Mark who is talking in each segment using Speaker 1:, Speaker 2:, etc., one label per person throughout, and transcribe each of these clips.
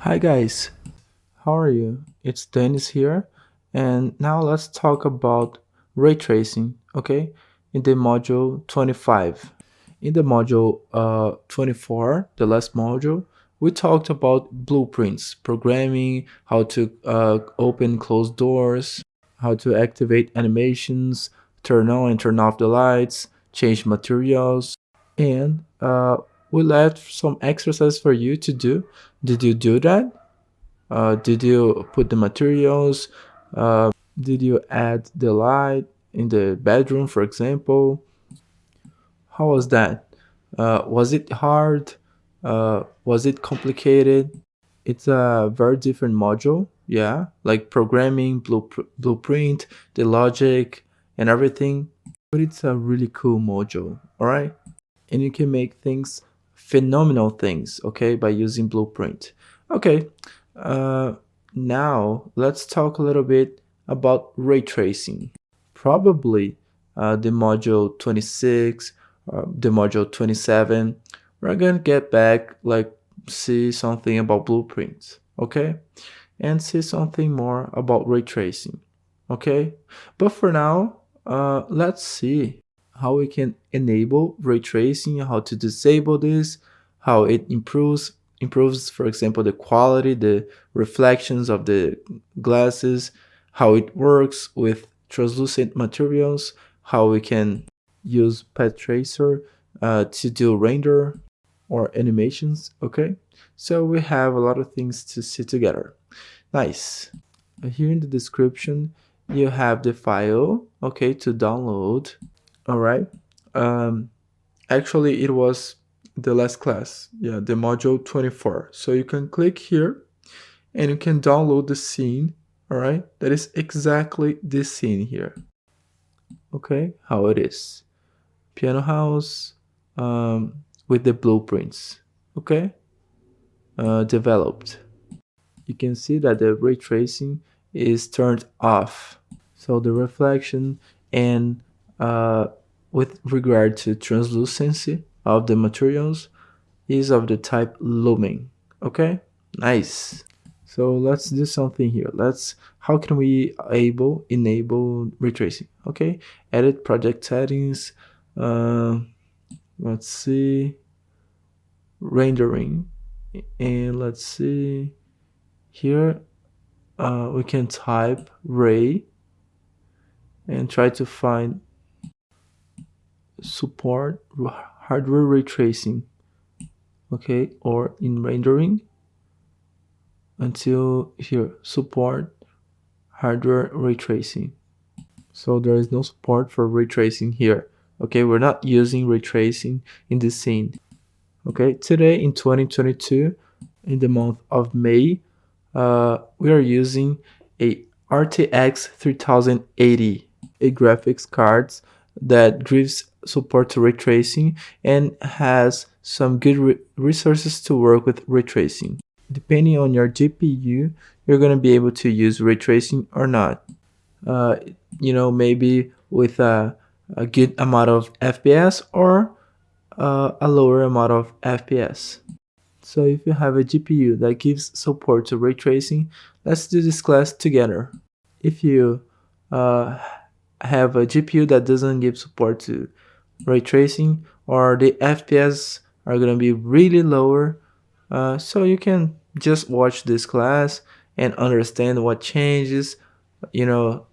Speaker 1: Hi guys, how are you? It's Dennis here, and now let's talk about ray tracing, okay? In the module 25. In the module 24, the last module, we talked about blueprints, programming, how to open close doors, how to activate animations, turn on and turn off the lights, change materials, and we left some exercise for you to do. Did you do that? Did you put the materials? Did you add the light in the bedroom, for example? How was that? Was it hard? Was it complicated? It's a very different module, yeah, like programming, blueprint, the logic, and everything. But it's a really cool module, all right? And you can make things, phenomenal things, okay, by using blueprint. Okay, uh, now let's talk a little bit about ray tracing. Probably the module 26, the module 27, we're gonna get back, like, see something about blueprints, okay, and see something more about ray tracing, okay. But for now, let's see how we can enable ray tracing, how to disable this, how it improves, for example, the quality, the reflections of the glasses, how it works with translucent materials, how we can use path tracer to do render or animations, okay. So we have a lot of things to see together. Nice. Here in the description you have the file, okay, to download. All right. Um, Actually, it was the last class. Yeah, the module 24. So you can click here and you can download the scene. All right. That is exactly this scene here. Okay. How it is. Piano house with the blueprints. Okay. Developed. You can see that the ray tracing is turned off. So the reflection and with regard to translucency of the materials is of the type lumen. Okay, nice. So let's do something here. How can we enable ray tracing? Okay, edit project settings. Uh, let's see, rendering, and let's see here. We can type ray and try to find support hardware ray tracing, okay, or in rendering until here, support hardware ray tracing. So there is no support for ray tracing here, okay. We're not using ray tracing in this scene, okay. Today in 2022, in the month of May, we are using a RTX 3080, a graphics card that gives support to ray tracing and has some good resources to work with ray tracing. Depending on your GPU, you're going to be able to use ray tracing or not. Uh, maybe with a good amount of FPS or a lower amount of FPS. So if you have a GPU that gives support to ray tracing, let's do this class together. If you uh, have a GPU that doesn't give support to ray tracing, or the FPS are gonna be really lower, so you can just watch this class and understand what changes, you know.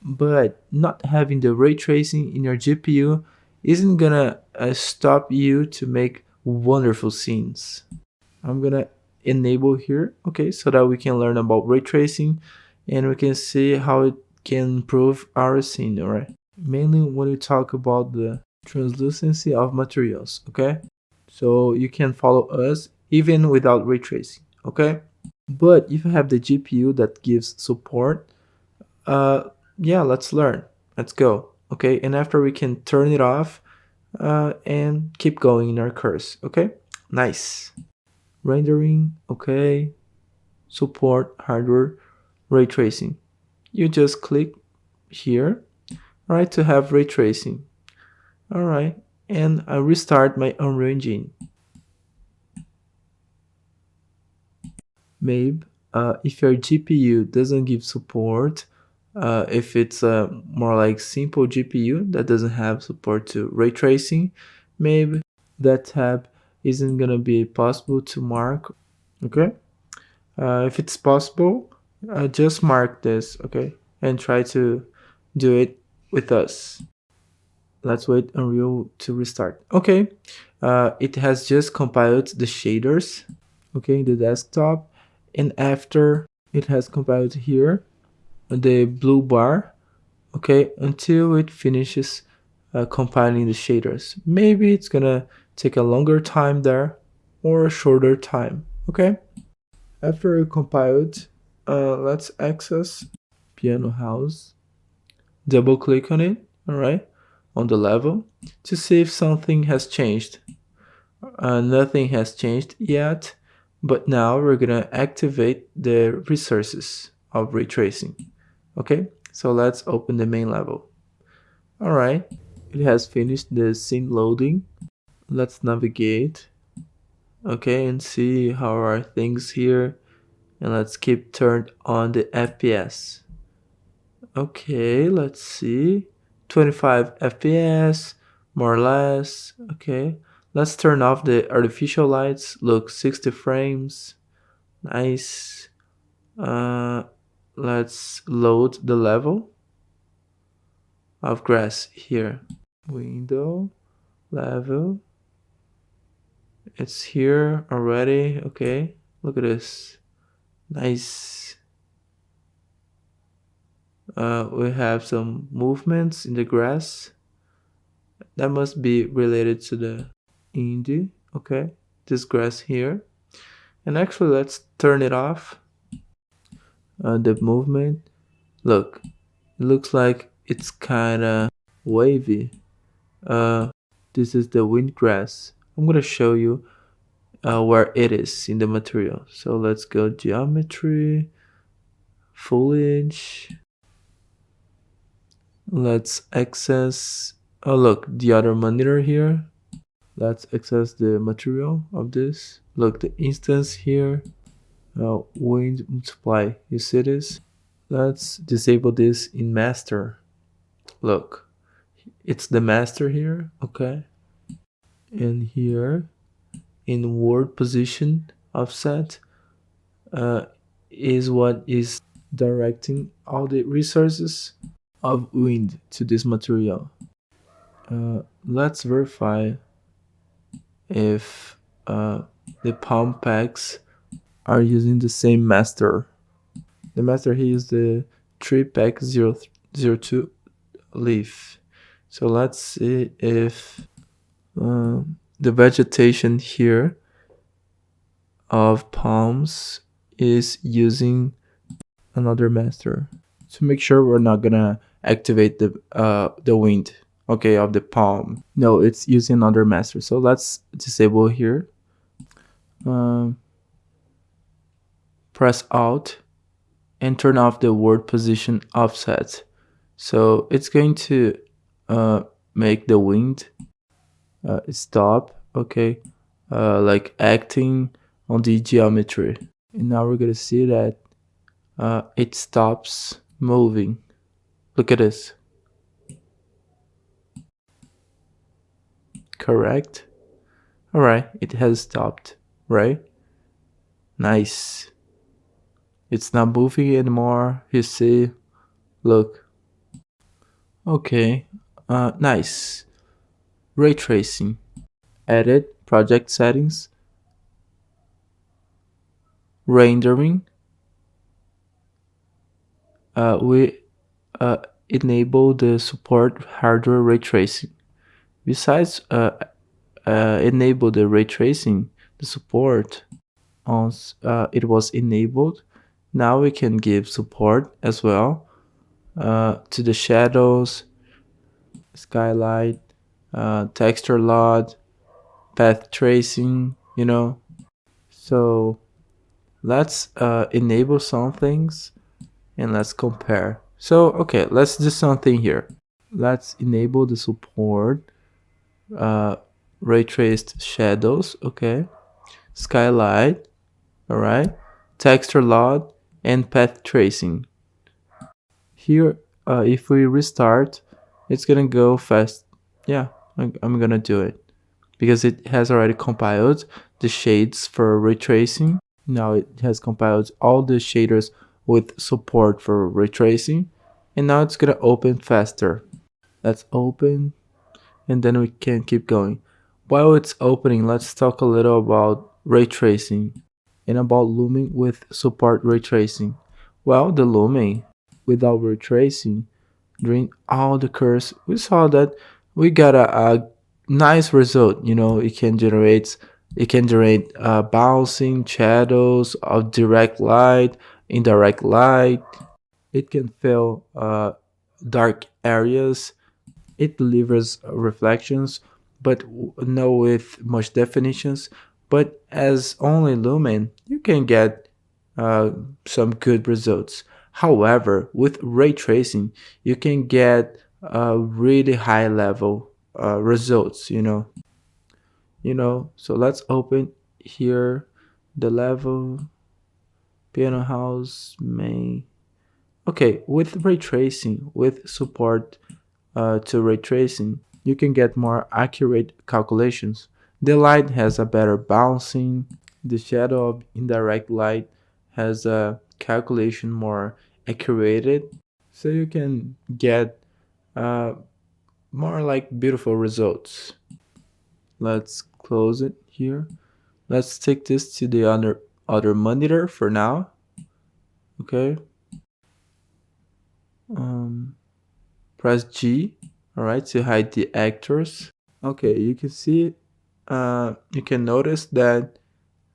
Speaker 1: But not having the ray tracing in your GPU isn't gonna stop you to make wonderful scenes. I'm gonna enable here, okay, so that we can learn about ray tracing and we can see how it can improve our scene, all right? Mainly when we talk about the translucency of materials, okay? So you can follow us even without ray tracing, okay? But if you have the GPU that gives support, yeah, let's learn. Let's go, okay? And after we can turn it off and keep going in our course, okay? Nice. Rendering, okay. Support hardware ray tracing. You just click here, all right, to have ray tracing. All right, and I restart my Unreal Engine. maybe if your GPU doesn't give support, if it's a more like simple GPU that doesn't have support to ray tracing, maybe that tab isn't gonna be possible to mark. Okay, if it's possible, just mark this, okay, and try to do it with us. Let's wait Unreal to restart. Okay, it has just compiled the shaders, okay, the desktop, and after it has compiled here the blue bar, okay, until it finishes compiling the shaders. Maybe it's gonna take a longer time there or a shorter time, okay. After it compiled, let's access piano house, double click on it, all right, on the level to see if something has changed. Nothing has changed yet, but now we're gonna activate the resources of ray tracing. Okay, so let's open the main level. All right, it has finished the scene loading. Let's navigate, okay, and see how are things here, and let's keep turned on the FPS. Okay, let's see, 25 FPS, more or less. Okay, let's turn off the artificial lights. Look, 60 frames. Nice. Uh, let's load the level of grass here. Window, level. It's here already. Okay, look at this. Nice. We have some movements in the grass. That must be related to the indie. Okay, this grass here. And actually, let's turn it off. The movement. Look, it looks like it's kind of wavy. Uh, this is the wind grass. I'm gonna show you where it is in the material. So let's go geometry, foliage. Let's access. Oh, look, the other monitor here. Let's access the material of this. Look, the instance here. Wind multiply. You see this? Let's disable this in master. Look, it's the master here. Okay. And here in word position offset is what is directing all the resources of wind to this material. Let's verify if the palm packs are using the same master. The master here is the 3pack002 leaf. So let's see if the vegetation here of palms is using another master to make sure we're not gonna activate the wind, okay, of the palm. No, it's using another master. So let's disable here. Press Alt and turn off the word position offset. So it's going to make the wind stop, okay, like acting on the geometry. And now we're gonna see that it stops moving. Look at this. Correct. All right, it has stopped, right? Nice. It's not moving anymore. You see, look. Okay, nice. Ray tracing. Edit project settings. Rendering. We enable the support hardware ray tracing. Besides enable the ray tracing, the support once it was enabled, now we can give support as well to the shadows, skylight, texture load, path tracing, you know. So let's enable some things and let's compare. So okay, let's do something here. Let's enable the support ray traced shadows, okay, skylight, all right, texture load, and path tracing. Here, if we restart, it's gonna go fast. Yeah, I'm gonna do it because it has already compiled the shades for ray tracing. Now it has compiled all the shaders with support for ray tracing, and now it's gonna open faster. Let's open, and then we can keep going. While it's opening, let's talk a little about ray tracing and about looming with support ray tracing. Well, the looming without ray tracing during all the curves, we saw that we got a nice result. It can generate bouncing shadows of direct light, indirect light. It can fill dark areas. It delivers reflections, but no with much definitions. But as only lumen, you can get uh, some good results. However, with ray tracing, you can get really high level results. So let's open here the level piano house main. Okay, with ray tracing, with support to ray tracing, you can get more accurate calculations. The light has a better bouncing. The shadow of indirect light has a calculation more accurate. So you can get uh, more like beautiful results. Let's close it here. Let's take this to the other monitor for now. Okay. Um, Press G. All right, to hide the actors. Okay, you can see, you can notice that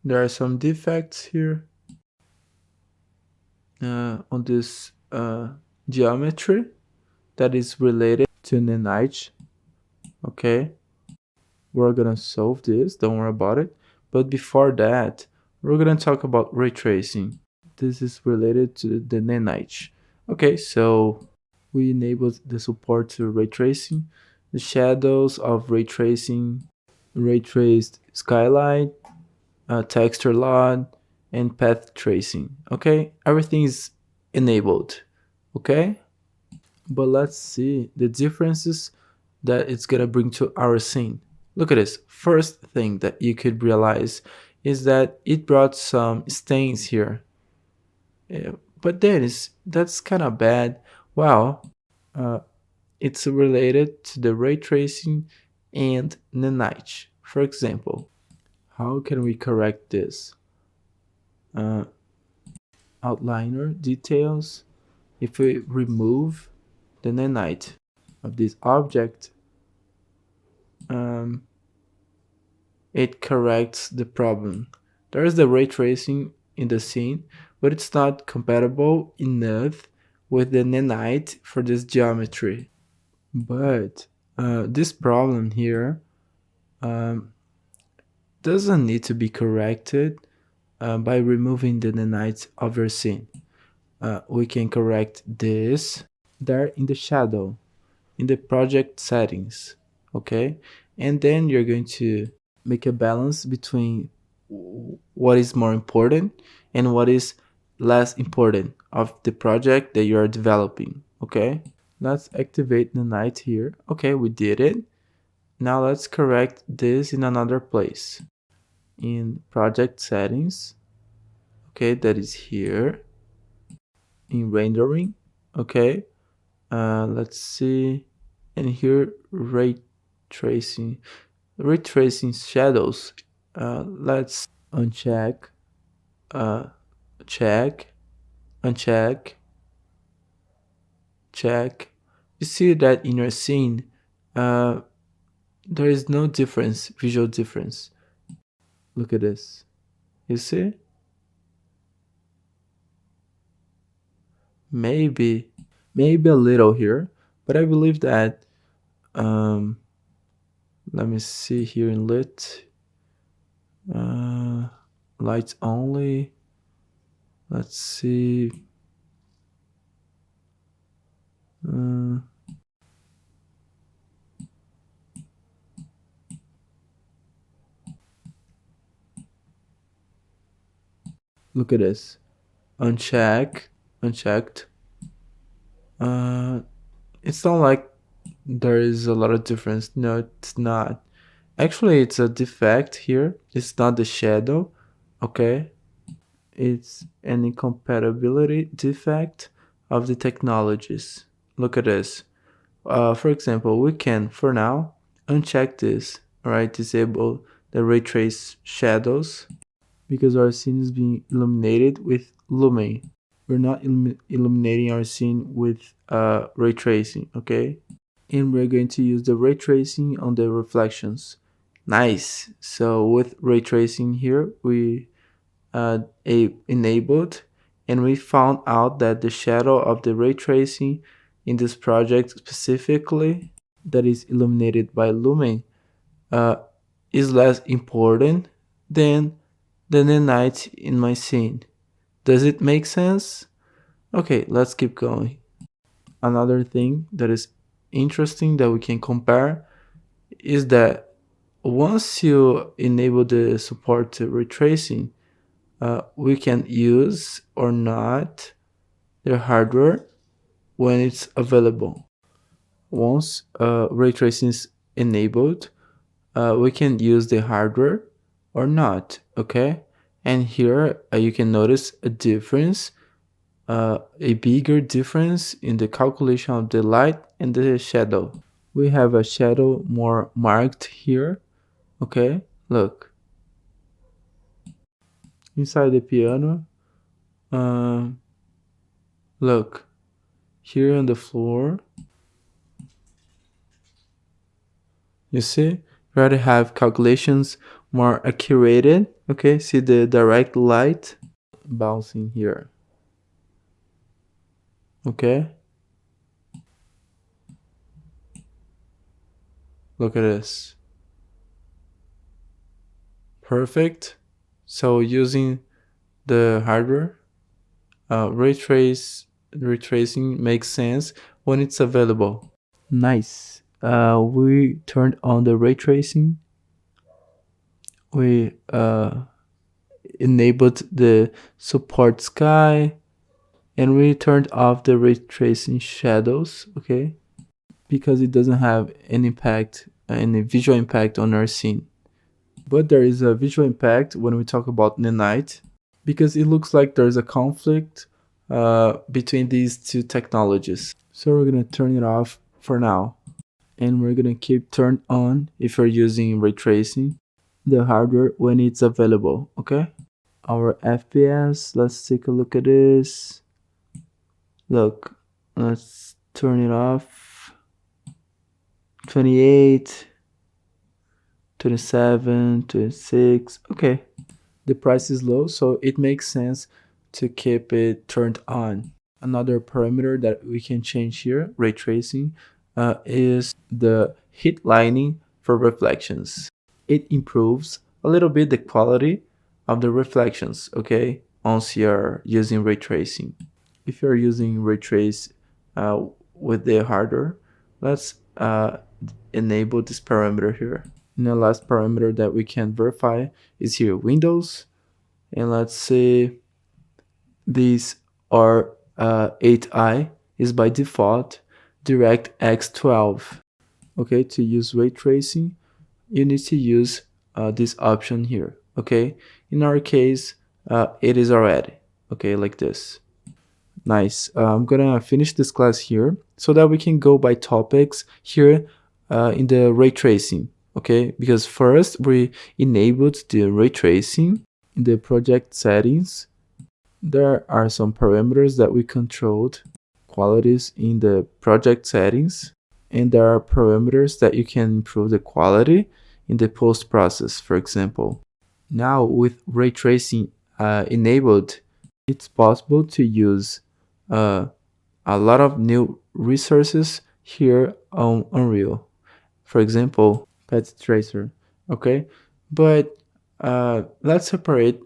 Speaker 1: there are some defects here on this geometry that is related to Nenage. Okay, we're gonna solve this, don't worry about it. But before that, we're gonna talk about ray tracing. This is related to the Nenage. Okay, so we enabled the support to ray tracing, the shadows of ray tracing, ray traced skylight, texture load, and path tracing. Okay, everything is enabled. Okay, but let's see the differences that it's gonna bring to our scene. Look at this. First thing that you could realize is that it brought some stains here. Yeah, but that's kind of bad. Well, uh, it's related to the ray tracing and the night. For example, how can we correct this? Uh, Outliner details. If we remove the nanite of this object, um, it corrects the problem. There is the ray tracing in the scene, but it's not compatible enough with the nanite for this geometry. But this problem here um, doesn't need to be corrected by removing the nanite of your scene. We can correct this there in the shadow, in the project settings. Okay, and then you're going to make a balance between what is more important and what is less important of the project that you are developing. Okay, let's activate the night here. Okay, we did it. Now let's correct this in another place, in project settings. Okay, that is here in rendering. Okay, let's see, and here ray tracing shadows. Let's uncheck, uh, check, uncheck, check. You see that in your scene, uh, there is no difference, visual difference. Look at this. You see? Maybe, maybe a little here, but I believe that. Um, Let me see here in lit. Uh, Lights only. Let's see. Uh, Look at this. Unchecked. Uh, it's not like there is a lot of difference. No, it's not. Actually, it's a defect here. It's not the shadow, okay? It's an incompatibility defect of the technologies. Look at this. For example, we can, for now, uncheck this, alright? Disable the ray trace shadows because our scene is being illuminated with lumen. We're not illuminating our scene with ray tracing, okay? And we're going to use the ray tracing on the reflections. Nice. So with ray tracing here, we enabled, and we found out that the shadow of the ray tracing in this project specifically that is illuminated by lumen uh, is less important than the night in my scene. Does it make sense? Okay, let's keep going. Another thing that is interesting that we can compare is that once you enable the support to retracing, we can use or not the hardware when it's available. Once ray tracing is enabled, we can use the hardware or not, okay? And here you can notice a difference, a bigger difference in the calculation of the light and the shadow. We have a shadow more marked here, okay? Look, inside the piano, uh, look, here on the floor, you see, we already have calculations more accurate, okay? See the direct light bouncing here, okay? Look at this. Perfect. So using the hardware, retracing makes sense when it's available. Nice. We turned on the ray tracing. We enabled the support sky, and we turned off the ray tracing shadows. Okay, because it doesn't have any impact, any visual impact on our scene. But there is a visual impact when we talk about the night, because it looks like there's a conflict between these two technologies. So we're gonna turn it off for now, and we're gonna keep turned on if you're using ray tracing the hardware when it's available. Okay, our FPS, let's take a look at this. Look, let's turn it off. 28, 27, 26. Okay, the price is low, so it makes sense to keep it turned on. Another parameter that we can change here, ray tracing, is the heat lining for reflections. It improves a little bit the quality of the reflections, okay, once you're using ray tracing. If you're using ray trace with the hardware, let's enable this parameter here. And the last parameter that we can verify is here, Windows. And let's see, these are 8i is by default DirectX 12. Okay, to use ray tracing, you need to use this option here. Okay, in our case, it is already okay, like this. Nice. I'm gonna finish this class here so that we can go by topics here in the ray tracing. Okay, because first we enabled the ray tracing in the project settings. There are some parameters that we controlled, qualities in the project settings, and there are parameters that you can improve the quality in the post process, for example. Now with ray tracing enabled, it's possible to use a lot of new resources here on Unreal. For example, Pet Tracer. Okay, but let's separate.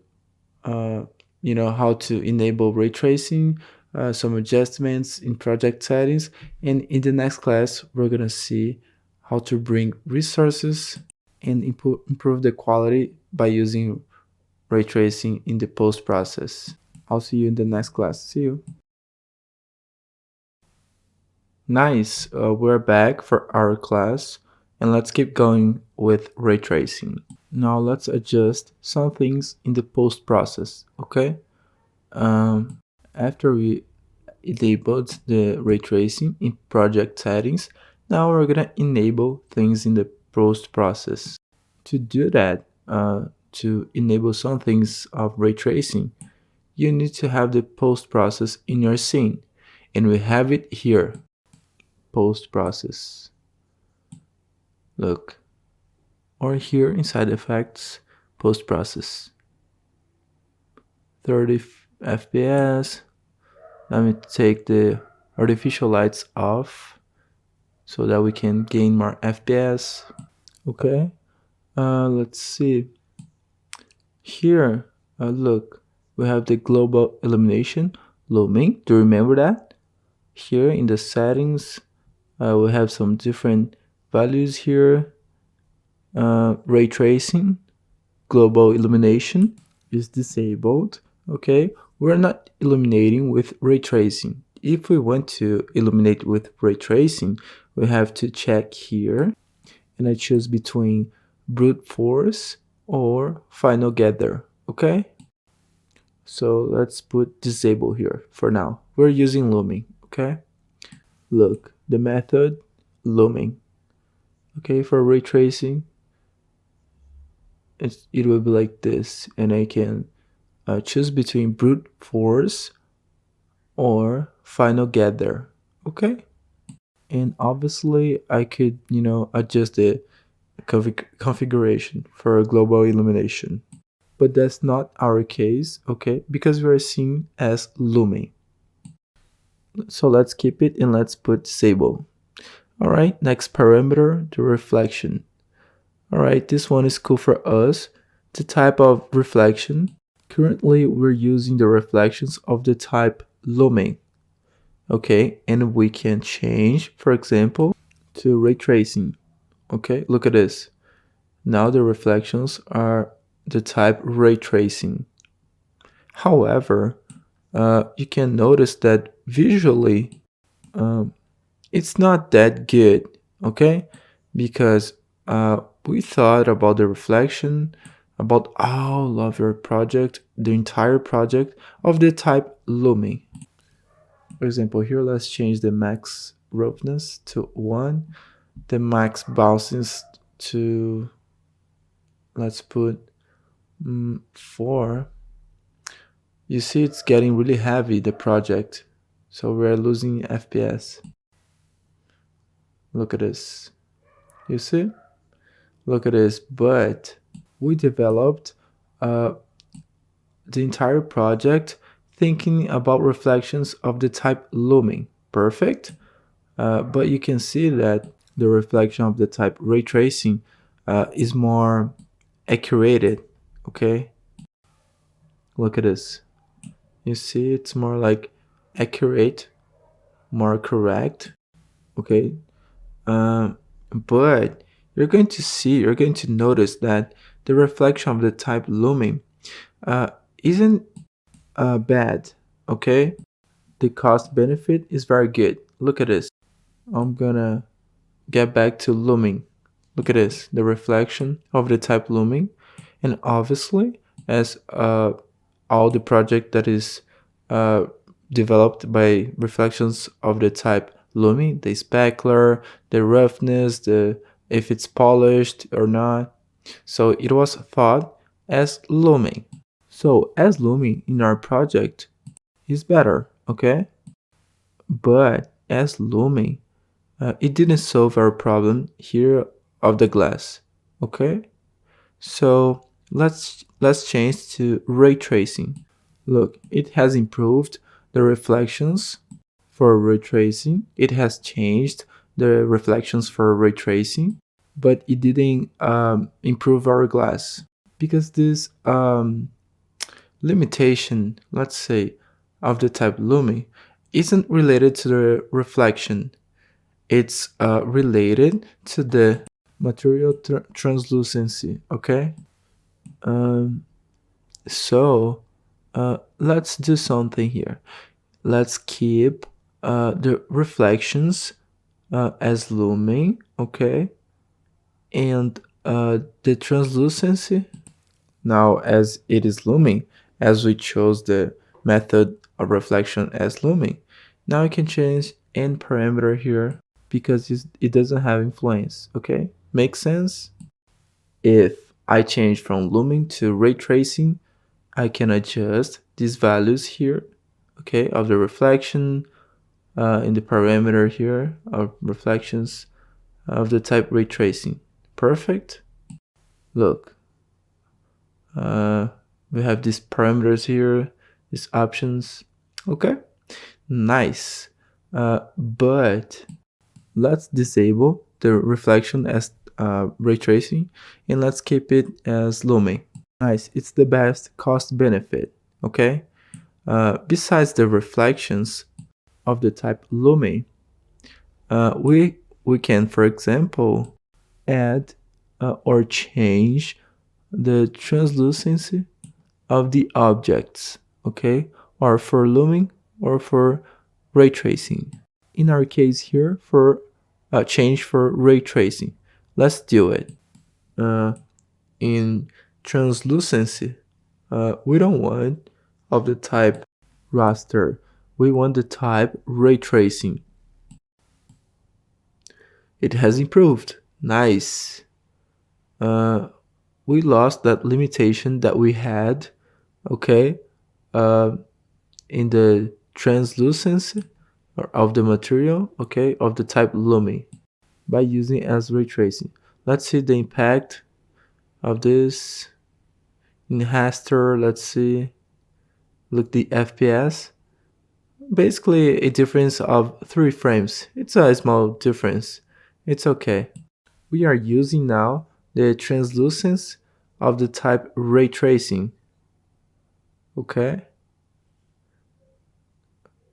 Speaker 1: How to enable ray tracing, some adjustments in project settings, and in the next class we're gonna see how to bring resources and improve the quality by using ray tracing in the post process. I'll see you in the next class. See you. Nice. We're back for our class, and let's keep going with ray tracing. Now let's adjust some things in the post process, okay? After we enabled the ray tracing in project settings, now we're gonna enable things in the post process. To do that, to enable some things of ray tracing, you need to have the post process in your scene, and we have it here. Post process. Look, or here inside effects, post process. 30 FPS. Let me take the artificial lights off so that we can gain more FPS. Okay, let's see. Here, look, we have the global illumination looming. Do you remember that? Here in the settings, we have some different values here. Ray tracing, global illumination is disabled. Okay, we're not illuminating with ray tracing. If we want to illuminate with ray tracing, we have to check here, and I choose between brute force or final gather. Okay, so let's put disable here for now. We're using looming. Okay, look, the method looming. Okay, for ray tracing, it will be like this, and I can choose between brute force or final gather. Okay, and obviously I could adjust the configuration for a global illumination, but that's not our case. Okay, because we are seeing as looming, so let's keep it and let's put disable. All right, next parameter, the reflection. All right, this one is cool for us. The type of reflection, currently we're using the reflections of the type looming. Okay, and we can change, for example, to ray tracing. Okay, look at this. Now the reflections are the type ray tracing. However, you can notice that visually it's not that good. Okay, because we thought about the reflection, about all of your project, the entire project of the type looming. For example, here let's change the max roughness to 1, the max bounces to, let's put 4. You see it's getting really heavy, the project, so we're losing FPS. Look at this. You see? Look at this. But we developed the entire project thinking about reflections of the type looming. Perfect. But you can see that the reflection of the type ray tracing is more accurate. Okay, look at this. You see it's more like accurate, more correct. Okay, but you're going to notice that the reflection of the type looming isn't bad. Okay, the cost benefit is very good. Look at this. I'm gonna get back to looming. Look at this, the reflection of the type looming, and obviously as all the project that is developed by reflections of the type looming, the specular, the roughness, the if it's polished or not, so it was thought as looming. So as looming in our project is better, okay, but as looming it didn't solve our problem here of the glass. Okay, so let's change to ray tracing. Look, it has improved the reflections for ray tracing. It has changed the reflections for ray tracing, but it didn't improve our glass because this limitation, let's say, of the type looming isn't related to the reflection. It's related to the material translucency. Okay, So let's do something here. Let's keep the reflections as looming, okay? And the translucency now as it is looming, as we chose the method of reflection as looming. Now I can change n parameter here because it doesn't have influence, okay? Makes sense? If I change from looming to ray tracing, I can adjust these values here, okay, of the reflection in the parameter here of reflections of the type ray tracing. Perfect. Look, uh, we have these parameters here, these options. Okay, nice. But let's disable the reflection as ray tracing and let's keep it as looming. Nice, it's the best cost benefit. Okay. Besides the reflections of the type looming, we can, for example, add or change the translucency of the objects, okay, or for looming or for ray tracing. In our case here, for change for ray tracing, let's do it. In translucency, we don't want of the type raster. We want the type ray tracing. It has improved. Nice. We lost that limitation that we had, okay, uh, in the translucency of the material, okay, of the type looming by using as ray tracing. Let's see the impact of this in raster. Let's see, look the FPS. Basically a difference of 3 frames. It's a small difference. It's okay. We are using now the translucence of the type ray tracing. Okay.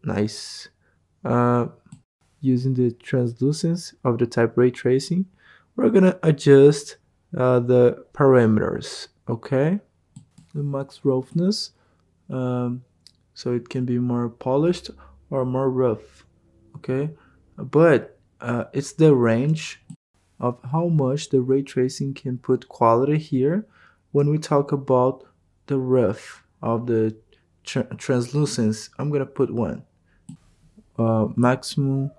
Speaker 1: Nice. Uh, Using the translucence of the type ray tracing, we're gonna adjust the parameters. Okay. The max roughness, so it can be more polished or more rough. Okay. But it's the range of how much the ray tracing can put quality here when we talk about the rough of the translucence. I'm gonna put 1. Maximum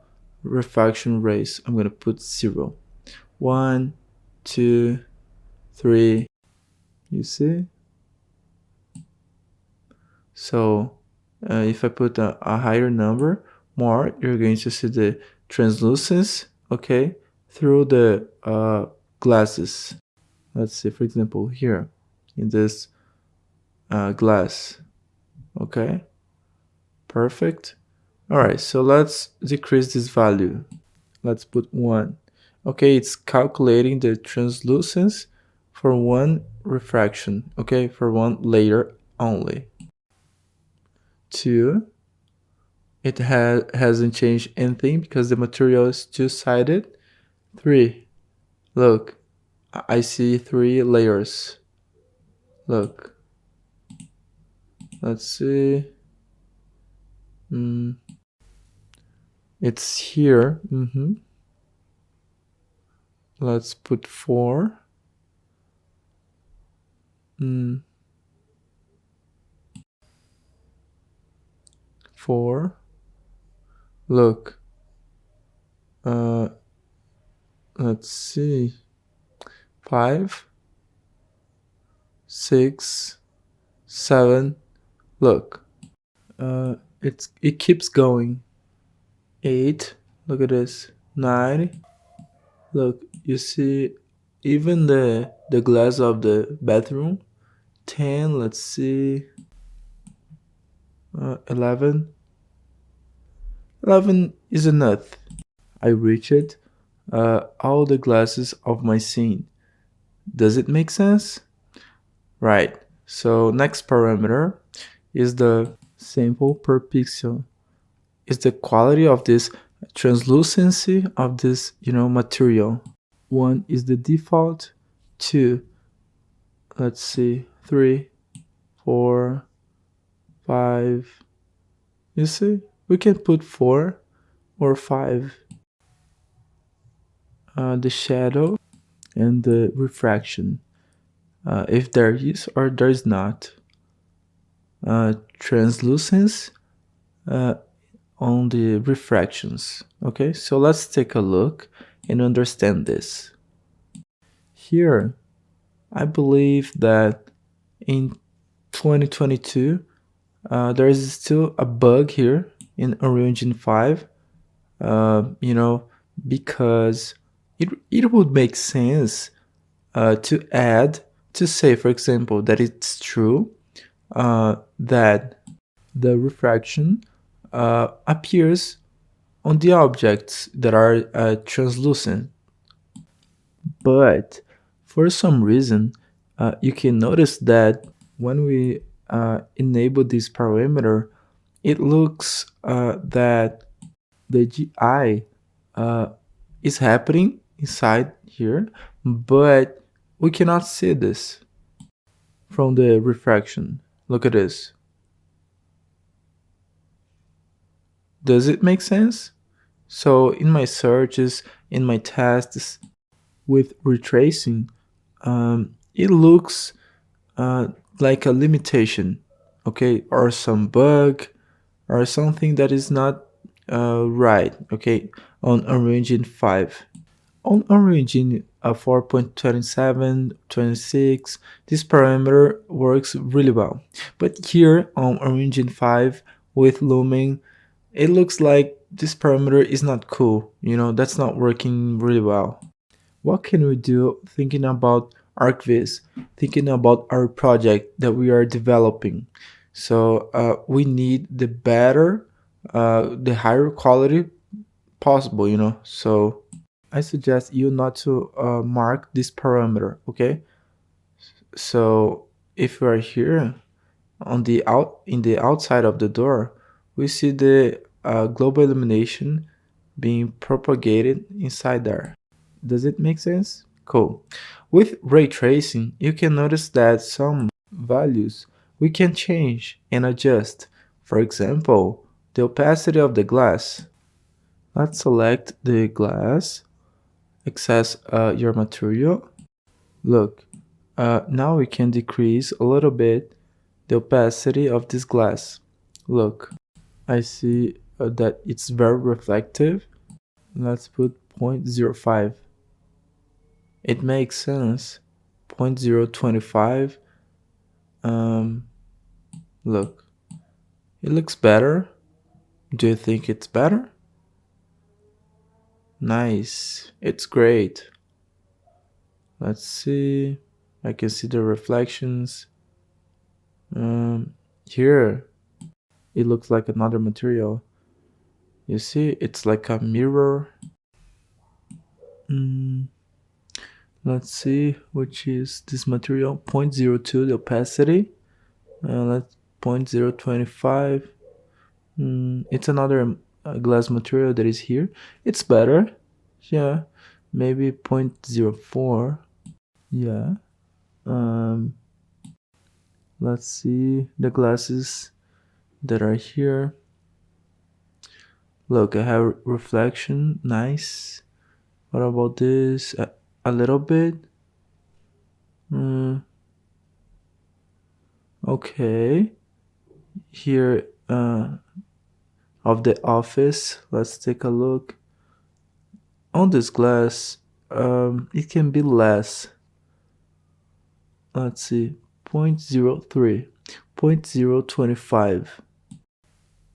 Speaker 1: refraction rates, I'm gonna put 0. 1, 2, 3. You see? So if I put a higher number, more, you're going to see the translucence, okay, through the glasses. Let's see, for example, here in this glass. Okay, perfect. All right, so let's decrease this value. Let's put 1. Okay, it's calculating the translucence for 1 refraction, okay, for 1 layer only. 2, it hasn't changed anything because the material is two-sided. 3, look, I see 3 layers. Look, let's see. It's here. Let's put 4. 4. Look, let's see. 5, 6, 7. Look, it keeps going. 8. Look at this. 9. Look, you see even the glass of the bathroom. 10. Let's see. 11. 11 is enough. I reached all the glasses of my scene. Does it make sense? Right. So next parameter is the sample per pixel. Is the quality of this translucency of this, material. 1 is the default. 2, let's see, 3, 4, 5. You see, we can put 4 or 5. The shadow and the refraction, if there is or there is not. Translucence uh, on the refractions. Okay, so let's take a look and understand this. Here, I believe that in 2022, there is still a bug here in Unreal Engine 5, you know, because it would make sense to add, to say, for example, that it's true that the refraction appears on the objects that are translucent. But for some reason, you can notice that when we enable this parameter, it looks that the GI uh, is happening inside here, but we cannot see this from the refraction. Look at this. Does it make sense? So in my searches, in my tests with retracing, it looks uh, like a limitation, okay, or some bug, or something that is not right, okay, on Unreal Engine 5. On Unreal Engine 4.27, 26, this parameter works really well. But here on Unreal Engine 5 with Lumen, it looks like this parameter is not cool. You know, that's not working really well. What can we do thinking about ArcViz, thinking about our project that we are developing? So we need the better, the higher quality possible, you know. So I suggest you not to mark this parameter, okay? So if we are here on the in the outside of the door, we see the global illumination being propagated inside there. Does it make sense? Cool. With ray tracing, you can notice that some values we can change and adjust. For example, the opacity of the glass. Let's select the glass, access your material. Look, now we can decrease a little bit the opacity of this glass. Look, I see that it's very reflective. Let's put 0.05. It makes sense. 0.025. Look, it looks better. Do you think it's better? Nice. It's great. Let's see. I can see the reflections. Here, it looks like another material. You see, it's like a mirror. Let's see, which is this material. 0.02 the opacity. Let's 0.025. It's another glass material that is here. It's better. Yeah, maybe 0.04. Yeah. Let's see the glasses that are here. Look, I have reflection. Nice. What about this? A little bit. Okay. Here of the office. Let's take a look. On this glass, it can be less. Let's see. 0.03. 0.025.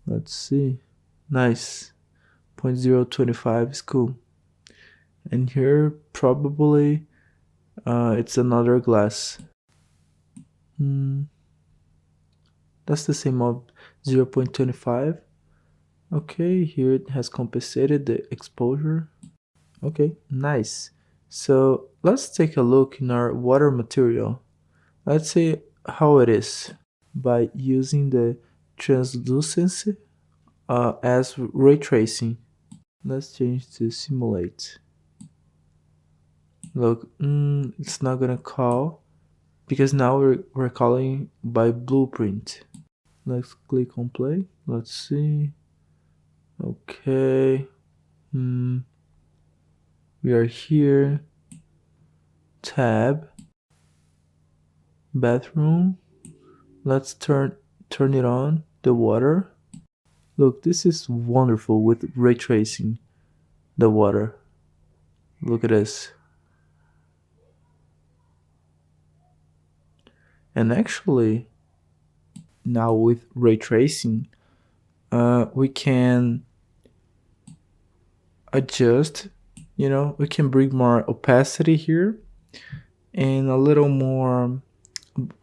Speaker 1: Let's see. Nice. 0.025 is cool. And here probably it's another glass. That's the same of 0.25. Okay, here it has compensated the exposure. Okay, nice. So let's take a look in our water material. Let's see how it is by using the translucency as ray tracing. Let's change to simulate. Look, it's not gonna call because now we're calling by blueprint. Let's click on play. Let's see. Okay. We are here. Tab. Bathroom. Let's turn it on. The water. Look, this is wonderful with ray tracing. The water. Look at this. And actually, now with ray tracing, we can adjust. We can bring more opacity here and a little more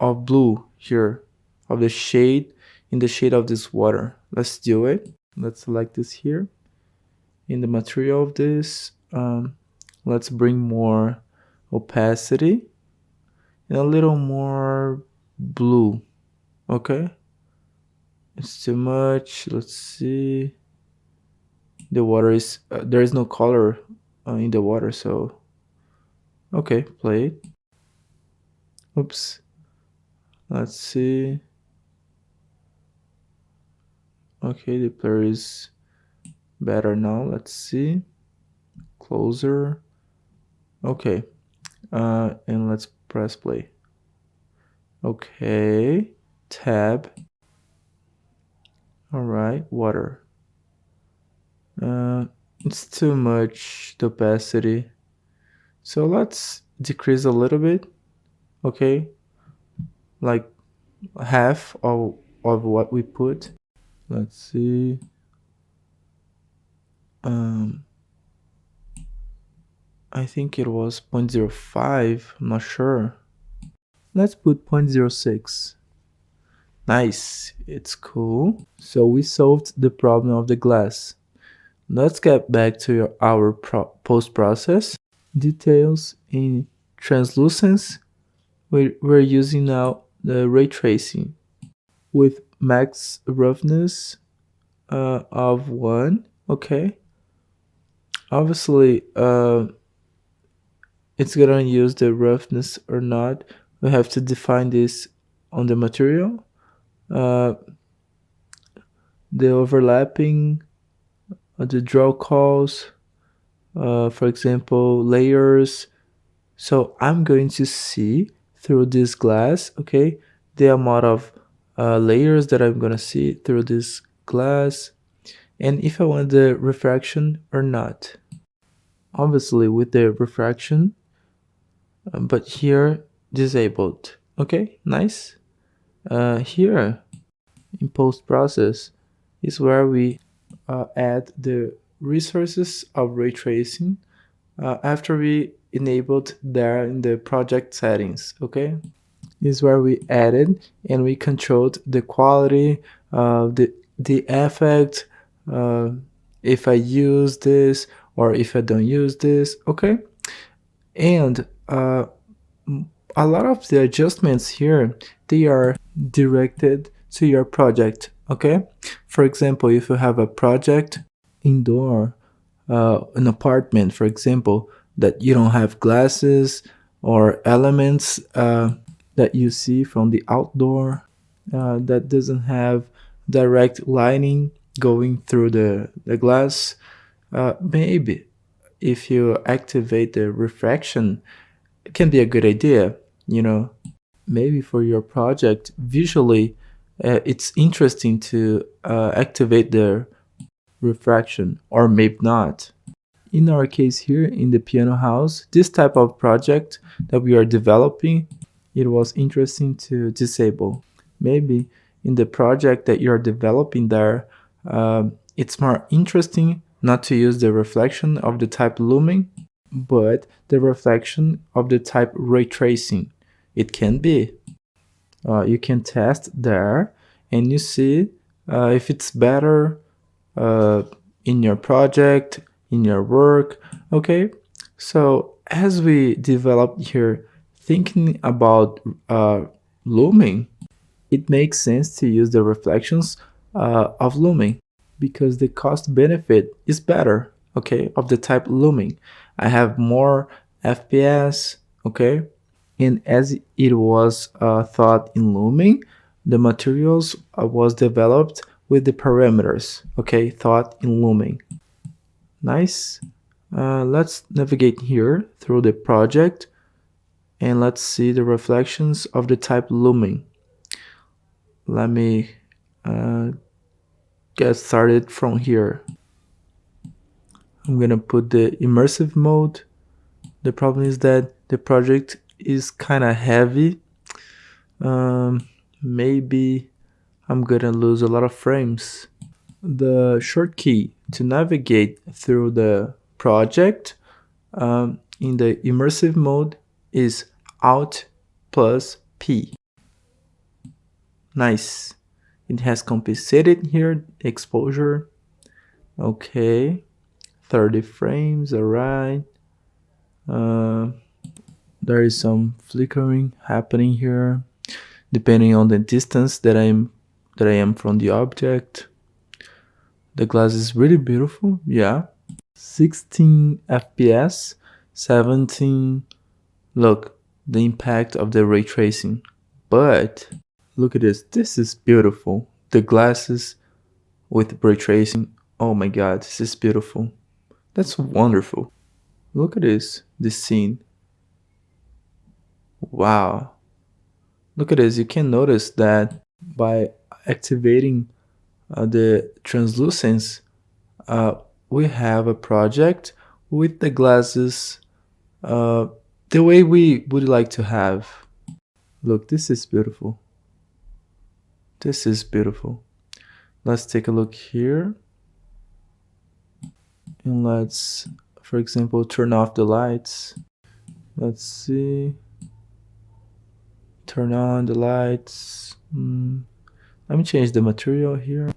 Speaker 1: of blue here, of the shade, in the shade of this water. Let's do it. Let's select this here. In the material of this, let's bring more opacity and a little more blue. Okay, it's too much. Let's see. The water is there is no color in the water, so okay, play it. Oops. Let's see. Okay, the player is better now. Let's see. Closer. Okay. And let's press play. Okay. Tab. All right. Water. It's too much, the opacity. So let's decrease a little bit. Okay. Like half of what we put. Let's see. I think it was 0.05. I'm not sure. Let's put 0.06. Nice. It's cool. So we solved the problem of the glass. Let's get back to our post-process. Details in translucence. We're using now the ray tracing with max roughness of 1. Okay. Obviously, it's gonna use the roughness or not. We have to define this on the material. The overlapping, the draw calls, for example, layers. So I'm going to see through this glass, okay, the amount of layers that I'm gonna see through this glass, and if I want the refraction or not. Obviously with the refraction, but here disabled. Okay, nice. Here in post process is where we add the resources of ray tracing after we enabled there in the project settings. Okay, is where we added and we controlled the quality, the effect, if I use this or if I don't use this. Okay, and a lot of the adjustments here, they are directed to your project. Okay, for example, if you have a project indoor, an apartment, for example, that you don't have glasses or elements that you see from the outdoor, that doesn't have direct lighting going through the glass, maybe if you activate the refraction, it can be a good idea. Maybe for your project visually, it's interesting to activate the refraction, or maybe not. In our case here in the piano house, this type of project that we are developing, it was interesting to disable. Maybe in the project that you're developing there, it's more interesting not to use the reflection of the type looming, but the reflection of the type ray tracing. It can be. You can test there and you see if it's better in your project, in your work. Okay, so as we develop here, thinking about looming, it makes sense to use the reflections of looming because the cost benefit is better, okay, of the type looming. I have more FPS, okay, And as it was thought in looming, the materials was developed with the parameters, okay, thought in looming. Nice. Let's navigate here through the project and let's see the reflections of the type looming. Let me uh, get started from here. I'm gonna put the immersive mode. The problem is that the project is kind of heavy. Maybe I'm gonna lose a lot of frames. The short key to navigate through the project in the immersive mode is Alt plus P. Nice. It has compensated here exposure. Okay, 30 frames. All right. There is some flickering happening here, depending on the distance that I am from the object. The glass is really beautiful. Yeah. 16 FPS, 17. Look, the impact of the ray tracing. But look at this. This is beautiful. The glasses with ray tracing. Oh my god, this is beautiful. That's wonderful. Look at this scene. Wow. Look at this. You can notice that by activating the translucence, uh, we have a project with the glasses uh, the way we would like to have. Look, this is beautiful. This is beautiful. Let's take a look here. And let's, for example, turn off the lights. Let's see. Turn on the lights. Let me change the material here.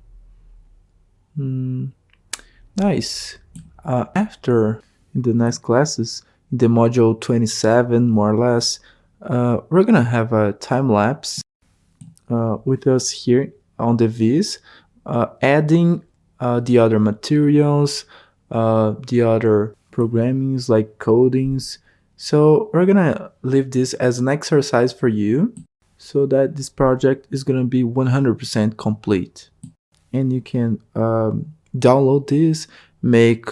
Speaker 1: Nice. After, in the next classes, in the module 27, more or less, we're gonna have a time lapse with us here on the V's, adding the other materials, the other programmings like codings. So we're gonna leave this as an exercise for you so that this project is gonna be 100% complete. And you can download this, make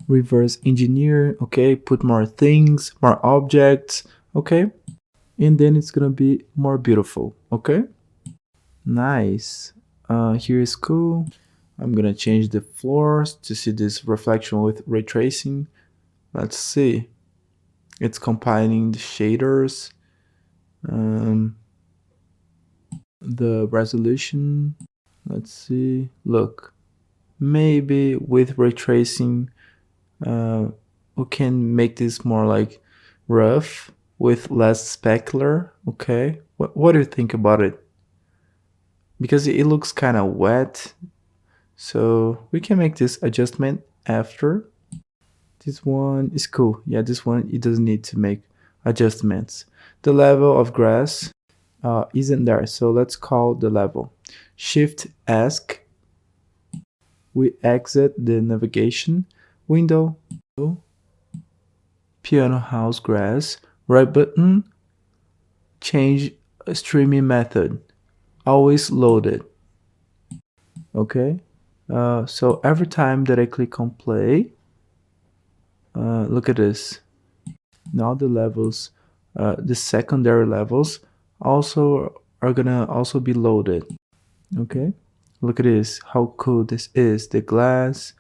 Speaker 1: reverse engineer, okay, put more things, more objects, okay, and then it's gonna be more beautiful, okay. Nice. Here is cool. I'm gonna change the floors to see this reflection with ray tracing. Let's see. It's compiling the shaders, the resolution. Let's see. Look, maybe with ray tracing, we can make this more like rough with less specular. Okay, what do you think about it? Because it looks kind of wet, so we can make this adjustment after. This one is cool. Yeah, this one, it doesn't need to make adjustments. The level of grass isn't there, so let's call the level. Shift Ask. We exit the navigation window. Piano house grass. Right button. Change streaming method. Always loaded. Okay. So every time that I click on play, look at this. Now the levels, the secondary levels, also are gonna also be loaded. Okay. Look at this. How cool this is. The glass.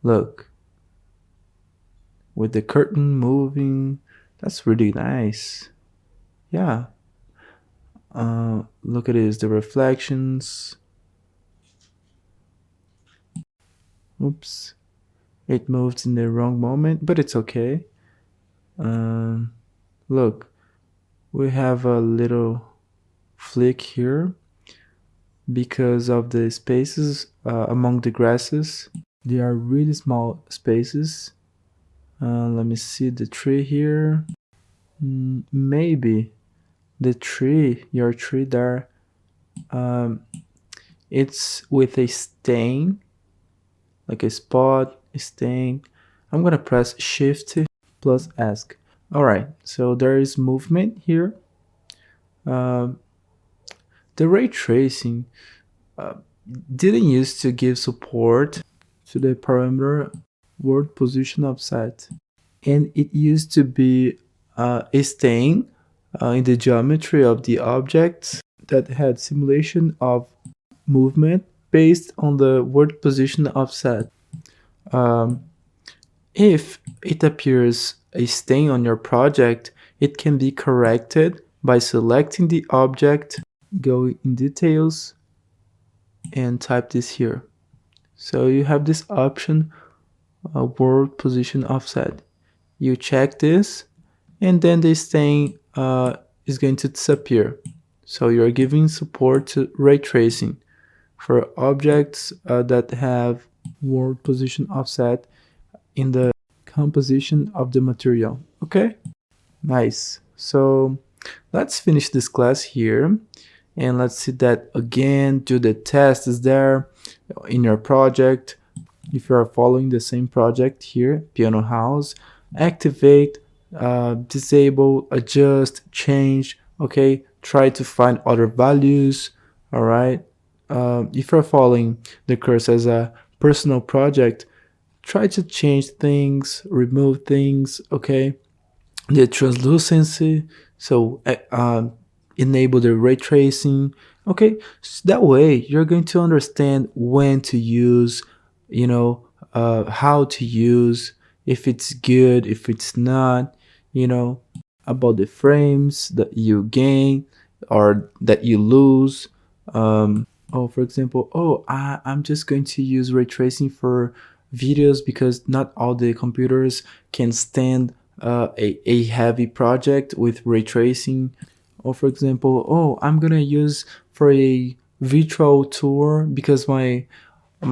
Speaker 1: Look. With the curtain moving. That's really nice. Yeah. Look at this. The reflections. Oops. It moved in the wrong moment, but it's okay. Look. We have a little flick here because of the spaces among the grasses. They are really small spaces. Let me see the tree here. Maybe the tree, your tree there, it's with a stain, like a spot, a stain. I'm gonna press Shift plus Ask. All right, so there is movement here. Um, the ray tracing uh, didn't used to give support to the parameter world position offset, and it used to be a stain in the geometry of the objects that had simulation of movement based on the world position offset. Um, if it appears a stain on your project, it can be corrected by selecting the object, go in details, and type this here. So you have this option, world position offset. You check this, and then the stain is going to disappear. So you're giving support to ray tracing for objects that have world position offset in the composition of the material. Okay, nice. So let's finish this class here, and let's see that again. Do the test is there in your project. If you are following the same project here, piano house, activate, disable, adjust, change. Okay, try to find other values. All right. If you're following the course as a personal project, try to change things, remove things. Okay, the translucency, so enable the ray tracing. Okay, so that way you're going to understand when to use, you know, how to use, if it's good, if it's not, you know, about the frames that you gain or that you lose. Oh, for example, I'm just going to use ray tracing for videos because not all the computers can stand a heavy project with ray tracing. Or for example, I'm gonna use for a virtual tour because my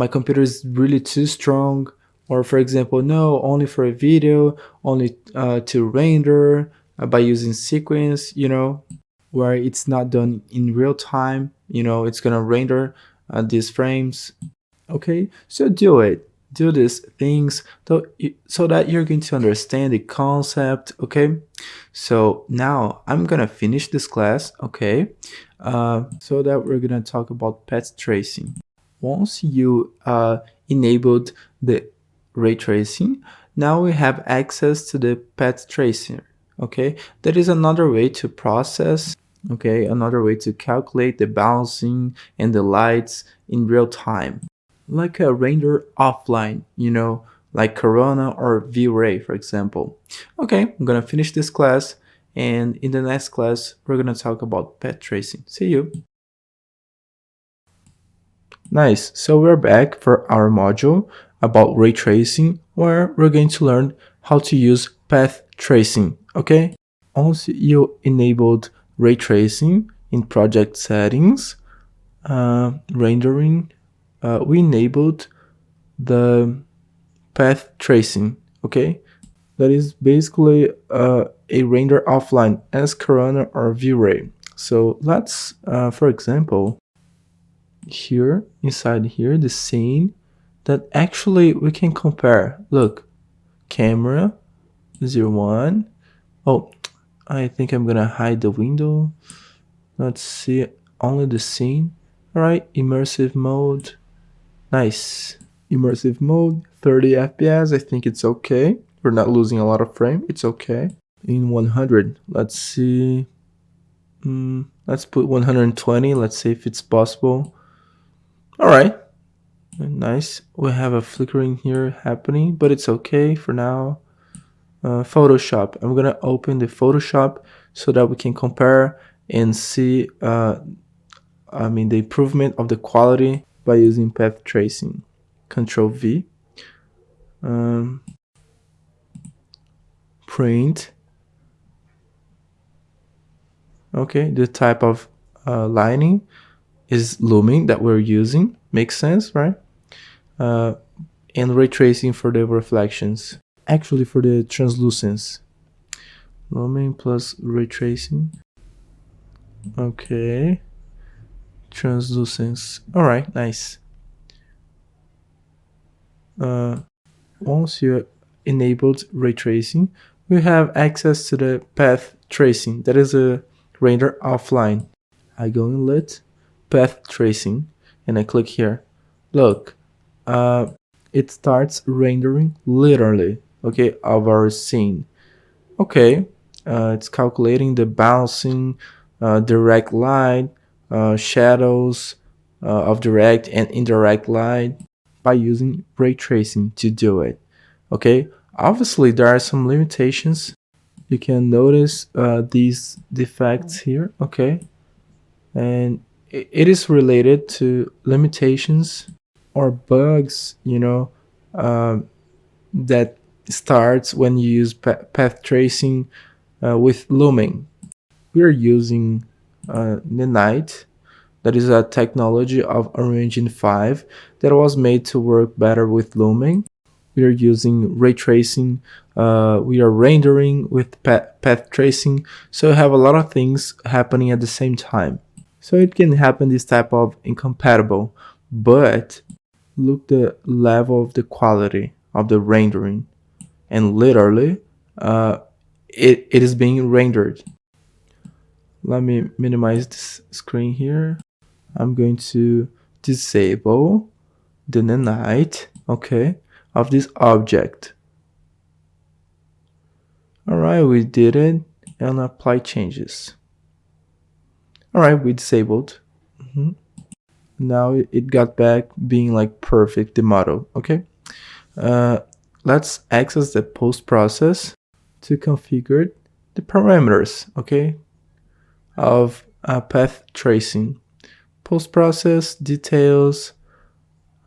Speaker 1: computer is really too strong. Or for example, no, only for a video, only to render by using sequence, where it's not done in real time. It's gonna render these frames. Okay, so do it. Do these things so that you're going to understand the concept. Okay, so now I'm gonna finish this class. Okay, so that we're gonna talk about path tracing. Once you enabled the ray tracing, now we have access to the path tracer. Okay, that is another way to process. Okay, another way to calculate the bouncing and the lights in real time, like a render offline, like Corona or V-Ray, for example. Okay, I'm gonna finish this class, and in the next class, we're gonna talk about path tracing. See you. Nice. So we're back for our module about ray tracing, where we're going to learn how to use path tracing. Okay. Once you enabled ray tracing in project settings, rendering, we enabled the path tracing. Okay, that is basically a render offline as Corona or V-Ray. So let's, for example, here inside here the scene that actually we can compare. Look, camera 01. Oh, I think I'm gonna hide the window. Let's see only the scene. All right, immersive mode. Nice. Immersive mode, 30 FPS. I think it's okay. We're not losing a lot of frame. It's okay. In 100, let's see. Let's put 120. Let's see if it's possible. All right. Nice. We have a flickering here happening, but it's okay for now. Photoshop. I'm gonna open the Photoshop so that we can compare and see. The improvement of the quality by using path tracing. Control V. Print. Okay, the type of lining is looming that we're using. Makes sense, right? And ray tracing for the reflections. Actually, for the translucence. Looming plus ray tracing. Okay. Translucence. All right, nice. Once you enabled ray tracing, we have access to the path tracing. That is a render offline. I go in lit, path tracing, and I click here. Look, uh, it starts rendering literally, okay, of our scene. Okay, it's calculating the bouncing, direct light, shadows of direct and indirect light by using ray tracing to do it. Okay, obviously there are some limitations. You can notice these defects here. Okay, and it is related to limitations or bugs, um, that starts when you use path tracing with looming. We are using Nanite. That is a technology of Unreal Engine 5 that was made to work better with looming. We are using ray tracing. We are rendering with path tracing. So you have a lot of things happening at the same time. So it can happen this type of incompatible, but look the level of the quality of the rendering, and literally uh, it is being rendered. Let me minimize this screen here. I'm going to disable the nanite, okay, of this object. All right, we did it, and apply changes. All right, we disabled. Now it got back being like perfect, the model. Okay, uh, let's access the post process to configure the parameters, okay, of path tracing. Post process details.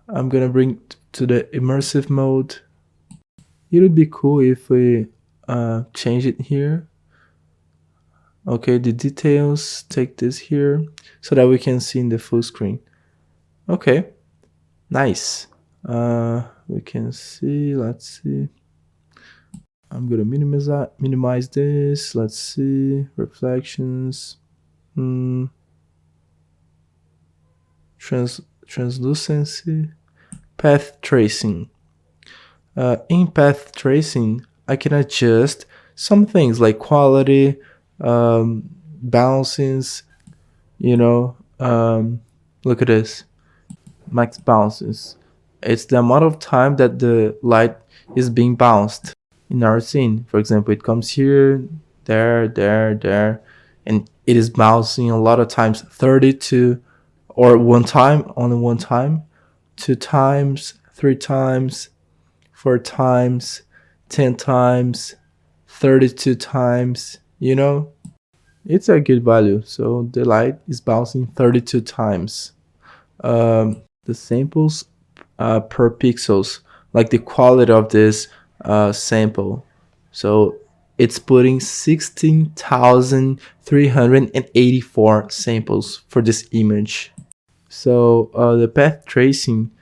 Speaker 1: I'm gonna bring to the immersive mode. It would be cool if we change it here. Okay, the details, take this here so that we can see in the full screen. Okay, nice. We can see, let's see. I'm gonna minimize this. Let's see, reflections. Translucency, path tracing. In path tracing, I can adjust some things like quality, bouncings. Look at this, max bounces. It's the amount of time that the light is being bounced in our scene. For example, it comes here, there, and it is bouncing a lot of times, 32, or one time, only one time, 2 times, 3 times, 4 times, 10 times, 32 times. It's a good value. So the light is bouncing 32 times. The samples per pixels, like the quality of this sample. So it's putting 16,384 samples for this image. So the path tracing,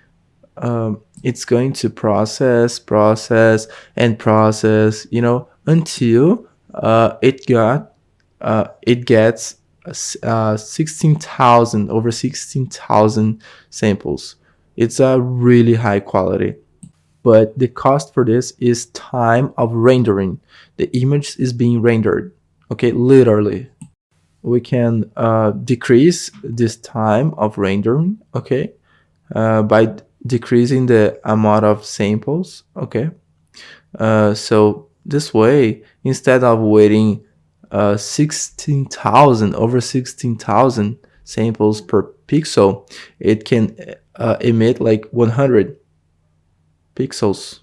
Speaker 1: it's going to process, and process, until it gets 16,000, over 16,000 samples. It's a really high quality. But the cost for this is time of rendering. The image is being rendered, okay, literally. We can decrease this time of rendering, okay, by decreasing the amount of samples, okay. So this way, instead of waiting 16,000, over 16,000 samples per pixel, it can emit like 100 pixels,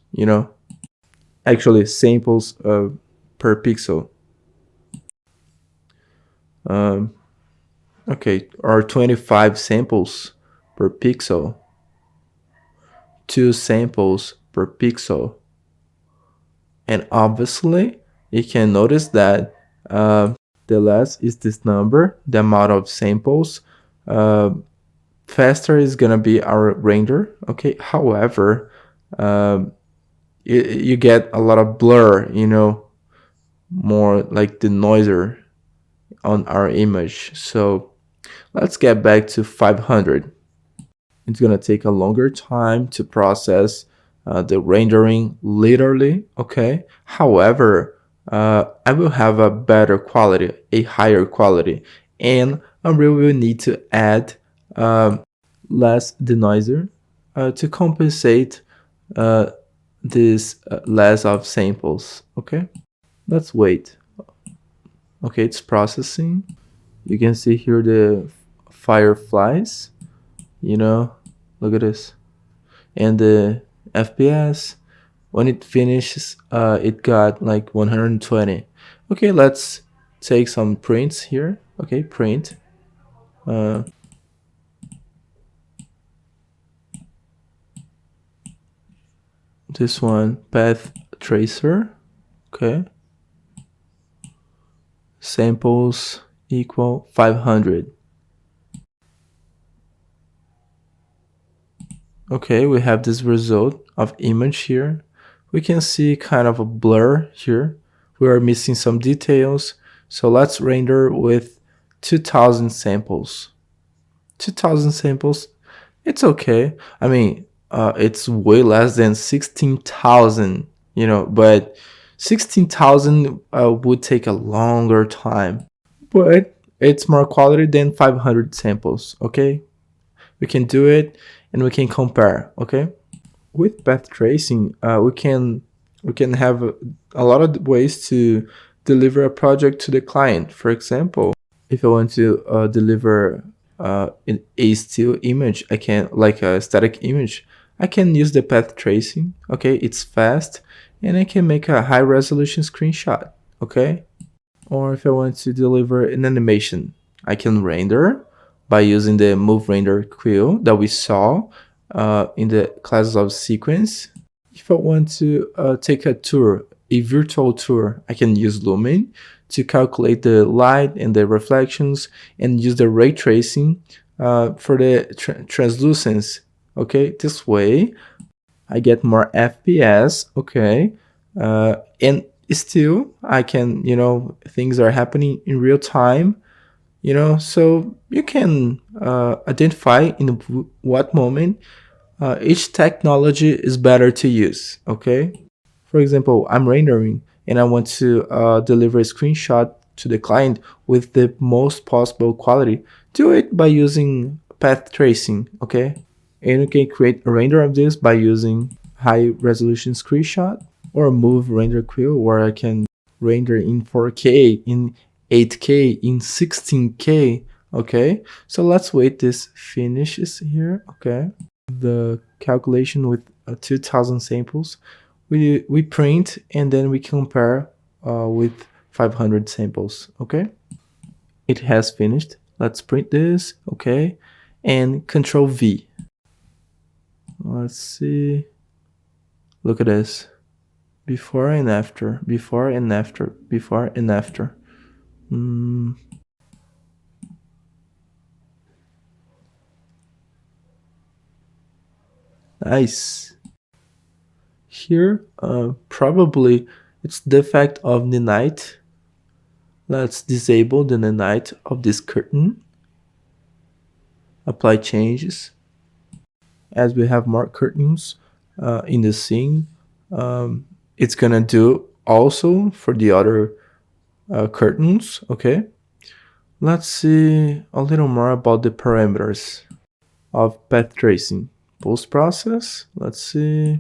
Speaker 1: actually samples per pixel. Okay, or 25 samples per pixel, 2 samples per pixel. And obviously, you can notice that the less is this number, the amount of samples, faster is gonna be our render. Okay, however, you get a lot of blur, more like the noiser on our image. So let's get back to 500. It's gonna take a longer time to process the rendering, literally. Okay, however, I will have a better quality, a higher quality, and Unreal will need to add um, less denoiser to compensate uh, this less of samples. Okay, let's wait. Okay, it's processing. You can see here the fireflies. You know, look at this, and the FPS. When it finishes, it got like 120. Okay, let's take some prints here. Okay, print. Uh, this one, path tracer. Okay, samples equal 500. Okay, we have this result of image here. We can see kind of a blur here. We are missing some details. So let's render with 2000 samples. 2000 samples, it's okay. I mean, it's way less than 16,000, but 16,000 would take a longer time. But it's more quality than 500 samples, okay? We can do it and we can compare, okay? With path tracing, we can have a lot of ways to deliver a project to the client. For example, if I want to deliver a still image, I can like a static image. I can use the path tracing. Okay, it's fast, and I can make a high resolution screenshot. Okay, or if I want to deliver an animation, I can render by using the move render queue that we saw in the classes of sequence. If I want to take a tour, a virtual tour, I can use Lumen to calculate the light and the reflections and use the ray tracing for the translucence. Okay, this way I get more FPS. Okay, and still I can, things are happening in real time. So you can identify in what moment each technology is better to use. Okay, for example, I'm rendering and I want to deliver a screenshot to the client with the most possible quality. Do it by using path tracing. Okay, and you can create a render of this by using high resolution screenshot or move render queue, where I can render in 4K, in 8K, in 16K. Okay, so let's wait this finishes here. Okay, the calculation with 2000 samples, we print and then we compare with 500 samples. Okay, it has finished. Let's print this. Okay, and Control V. Let's see. Look at this. Before and after, before and after, before and after. Nice. Here, probably it's the effect of the night. Let's disable the night of this curtain. Apply changes. As we have more curtains in the scene, it's gonna do also for the other curtains. Okay, let's see a little more about the parameters of path tracing. Post process, let's see.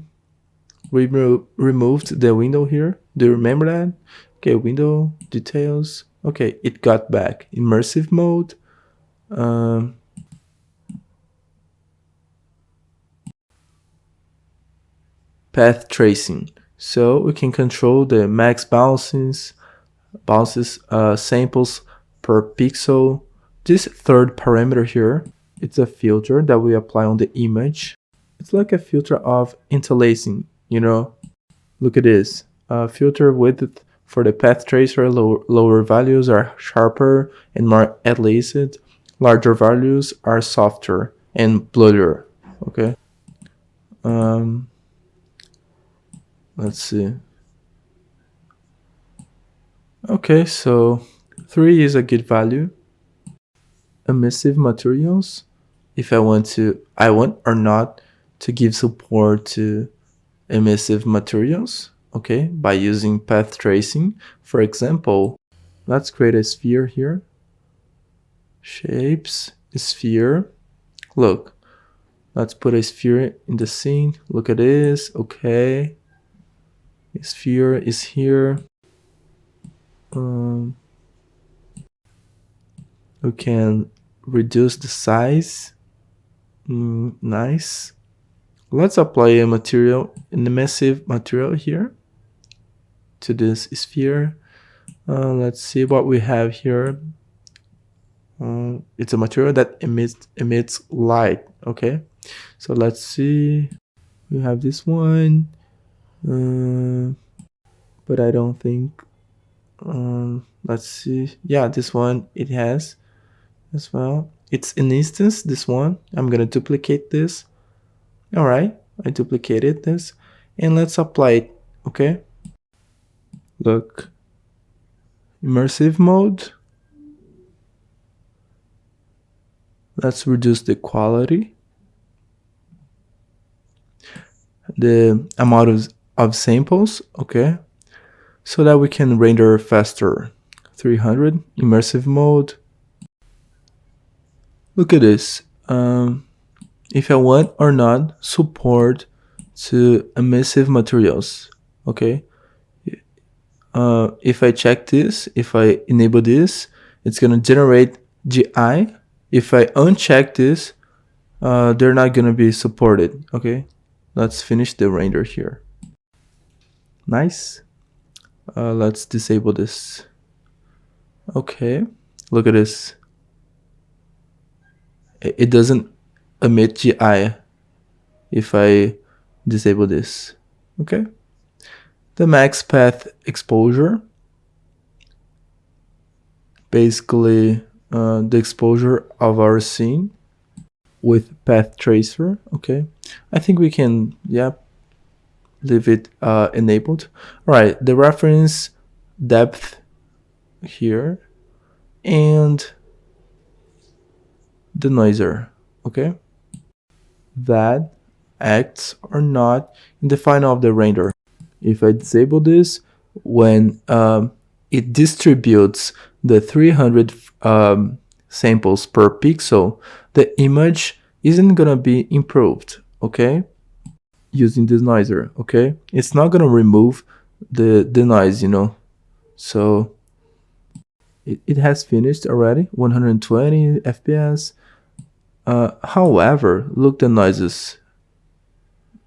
Speaker 1: We removed the window here. Do you remember that? Okay, window details. Okay, it got back. Immersive mode. Path tracing. So we can control the max bounces, samples per pixel. This third parameter here, it's a filter that we apply on the image. It's like a filter of interlacing, Look at this. Filter width for the path tracer, lower values are sharper and more interlaced. Larger values are softer and blurrier. Okay. Let's see. Okay, so 3 is a good value. Emissive materials. If I want or not to give support to emissive materials. okay, by using path tracing. For example, let's create a sphere here. Shapes, sphere. Look, let's put a sphere in the scene. Look at this. Okay, sphere is here. We can reduce the size. Nice. Let's apply a material, an emissive material here to this sphere. Let's see what we have here. It's a material that emits light. Okay, so let's see. We have this one, but I don't think. Let's see. Yeah, this one it has as well. It's an instance. This one. I'm gonna duplicate this. All right, I duplicated this, and let's apply it. Okay. Look, immersive mode. Let's reduce the quality, the amount of samples, okay, so that we can render faster. 300, immersive mode. Look at this. If I want or not support to emissive materials, okay. If I check this, if I enable this, it's gonna generate GI. If I uncheck this, they're not gonna be supported. Okay, let's finish the render here. Nice. Let's disable this. Okay, look at this. It doesn't emit GI if I disable this. Okay. The max path exposure, basically the exposure of our scene with path tracer. Okay, I think we can, yeah, leave it enabled. All right, the reference depth here and the noiser. Okay, that acts or not in the final of the render. If I disable this, when it distributes the 300 samples per pixel, the image isn't gonna be improved, okay? Using this noiser, okay? It's not gonna remove the noise, you know? So it has finished already, 120 FPS. However, look the noises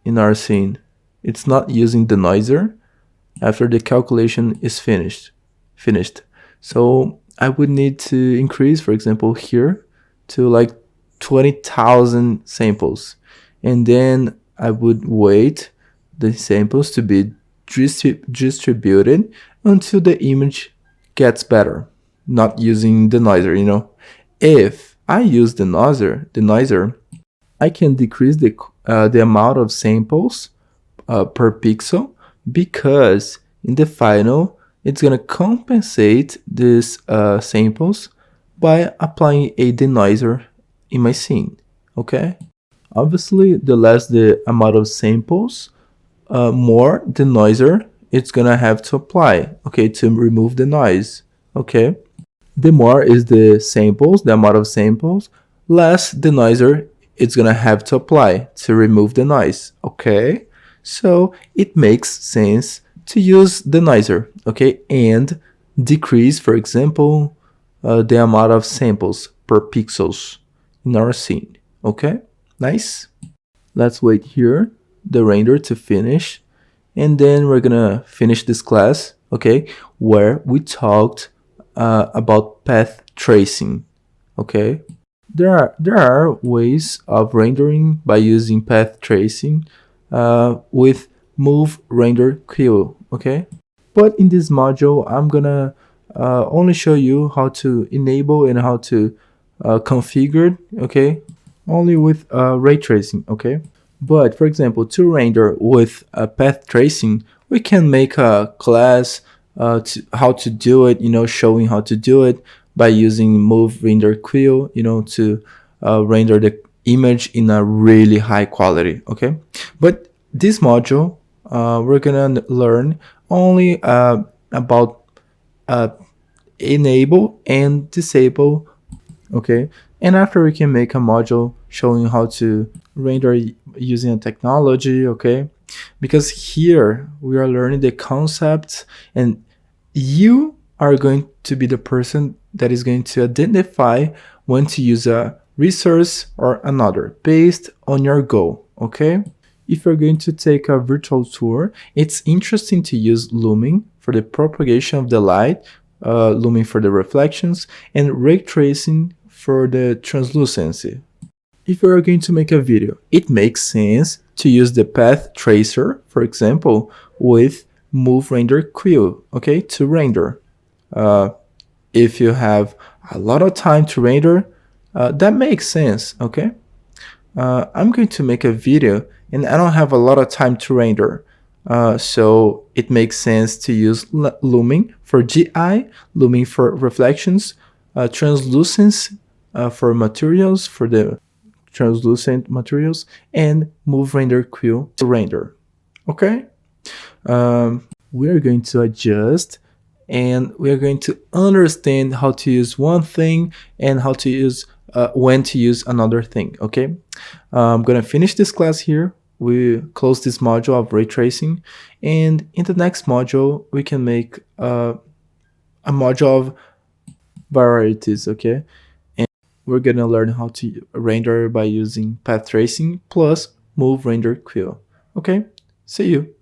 Speaker 1: in our scene. It's not using the noiser after the calculation is finished. So I would need to increase, for example, here to like 20,000 samples. And then I would wait the samples to be distributed until the image gets better, not using the noiser, you know. If I use the noiser, I can decrease the amount of samples per pixel, because in the final it's gonna compensate these samples by applying a denoiser in my scene. Okay, obviously the less the amount of samples, more denoiser it's gonna have to apply, okay, to remove the noise. Okay, the more is the samples, the amount of samples, less denoiser it's gonna have to apply to remove the noise. Okay, so it makes sense to use denoiser, okay, and decrease, for example, the amount of samples per pixels in our scene. Okay, nice. Let's wait here the render to finish, and then we're gonna finish this class, okay, where we talked about path tracing. Okay, there are ways of rendering by using path tracing with move render queue. Okay, but in this module I'm gonna only show you how to enable and how to configure, okay, only with ray tracing. Okay, but for example, to render with path tracing, we can make a class how to do it, you know, showing how to do it by using move render queue, you know, to render the image in a really high quality. Okay, but this module we're gonna learn only about uh, enable and disable, okay? And after we can make a module showing how to render using a technology, okay? Because here we are learning the concepts, and you are going to be the person that is going to identify when to use a resource or another based on your goal, okay? If you're going to take a virtual tour, it's interesting to use looming for the propagation of the light, looming for the reflections, and ray tracing for the translucency. If you are going to make a video, it makes sense to use the path tracer, for example, with move render queue, okay, to render. Uh, if you have a lot of time to render, that makes sense, okay? I'm going to make a video and I don't have a lot of time to render. So it makes sense to use looming for GI, looming for reflections, translucence for materials, for the translucent materials, and move render queue to render. Okay? We're going to adjust and we're going to understand how to use one thing and how to use when to use another thing. Okay, I'm gonna finish this class here. We close this module of ray tracing, and in the next module we can make a module of varieties. Okay, and we're gonna learn how to render by using path tracing plus move render queue. Okay, see you.